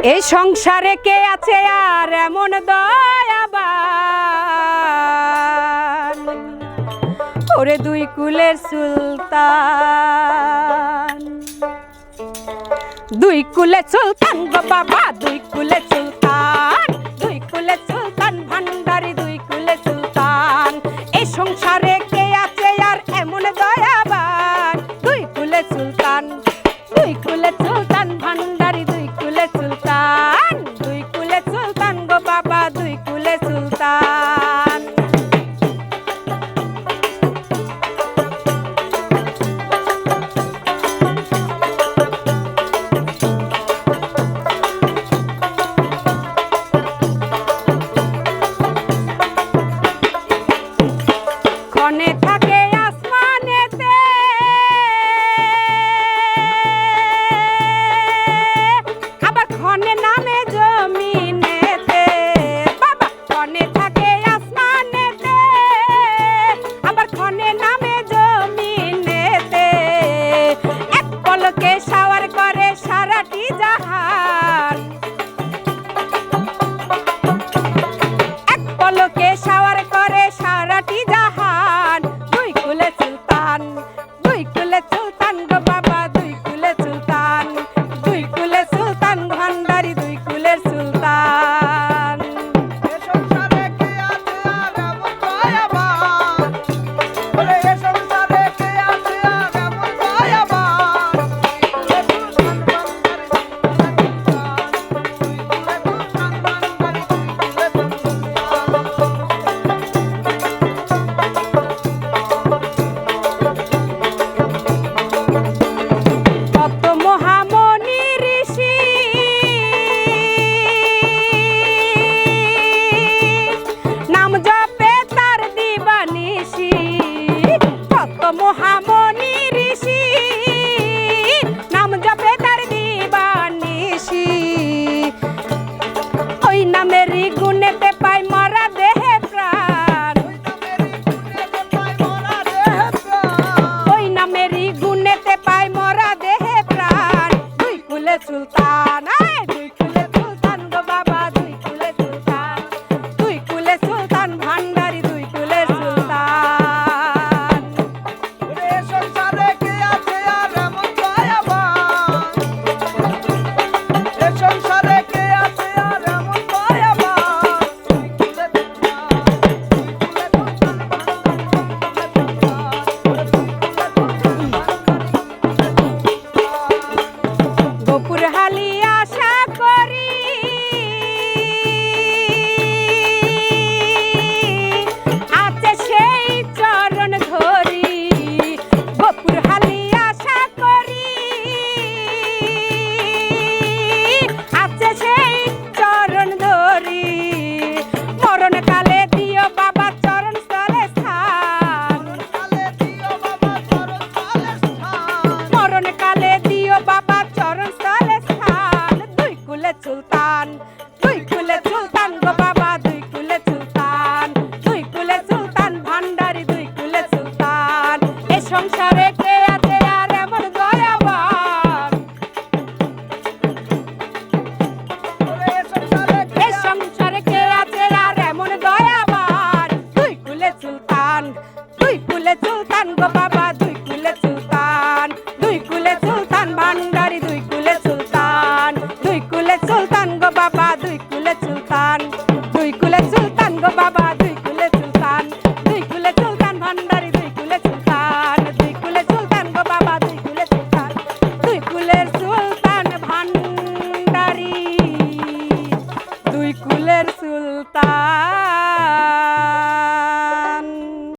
এই সংসারে কে আছে আর এমন দয়াবান, ওরে দুই কুলের সুলতান। দুই কুলে সুলতান গো বাবা, দুই কুলে সুলতান, দুই কুলে সুলতান ভান্ডারি, দুই কুলে সুলতান। এই সংসারে কে আছে আর এমন দয়াবান, দুই কুলে সুলতান, দুই কুলে সুলতান ভান্ডারি, দুই কুলে সুলতান, দুই কুলে সুলতান গো বাবা, দুই কুলে সুলতান। ক্ষণে থাকে আসমানেতে, আবার ক্ষণে নামে জমিনেতে। বাবা ক্ষণে থাকে আসমানেতে, আবার ক্ষণে নামে জমিনেতে। এক পলকে শাওয়ার করে সারাটি জাহান, এক পলকে শাওয়ার করে সারাটি জাহান। দুই কুলে সুলতান, দুই কুলে সুলতান গো বাবা, দুই কুলে সুলতান, দুই কুলে সুলতান ভান্ডারি, দুই কুলের সুলতান। এ সংসারে কে আছে আর এমন দয়াবান, বলে এ সংসারে কে আছে আর এমন দয়াবান। দুই কুলে সুলতান ভান্ডারি, দুই কুলে সুলতান। কত মহামনি ঋষি নাম জপে তার দিবানিশি, কত মহামনি ঋষি নাম জপে তার দিবানিশি। ওই নামেরই গুণেতে পাই মরা দেহে প্রাণ, ওই নামেরই গুণেতে পাই মরা দেহে প্রাণ। দুই কুলে সুলতান, দুই কুলে সুলতান গো বাবা, দুই কুলে সুলতান, দুই কুলে সুলতান ভান্ডারি, দুই কুলে সুলতান। বলে এ সংসারে কে আছে আর এমন দয়াবান, এ সংসারে কে আছে আর এমন দয়াবান। দুই কুলে সুলতান, দুই কুলে সুলতান। গোপুর হালি আশা করি, আছে সেই চরণ ধরি। গোপুর হালি আশা করি, আছে সেই চরণ ধরি। মরণ কালে দিও বাবা চরণ স্থলে স্থান, মরণ কালে দিও বাবা চরণ স্থলে স্থান। দুই কুলে সুলতান, দুই কুলে সুলতান গো বাবা, দুই কুলে সুলতান, দুই কুলে সুলতান ভান্ডারি, দুই কুলে সুলতান। এ সংসারে কে আছে আর এমন দয়াবান, এ সংসারে কে আছে আর এমন দয়াবান। দুই কুলে সুলতান, দুই কুলে সুলতান গো বাবা, দুই কুলে সুলতান, দুই কুলে সুলতান ভান্ডারি, দুই কুলে সুলতান, দুই কুলে সুলতান গো বাবা, দুই কুলে সুলতান, দুই কুলে সুলতান গো বাবা, দুই কুলে সুলতান, দুই কুলে সুলতান ভান্ডারি, দুই কুলে সুলতান, দুই কুলে সুলতান গো বাবা, দুই কুলে সুলতান, দুই কুলের সুলতান ভান্ডারি, দুই কুলের সুলতান।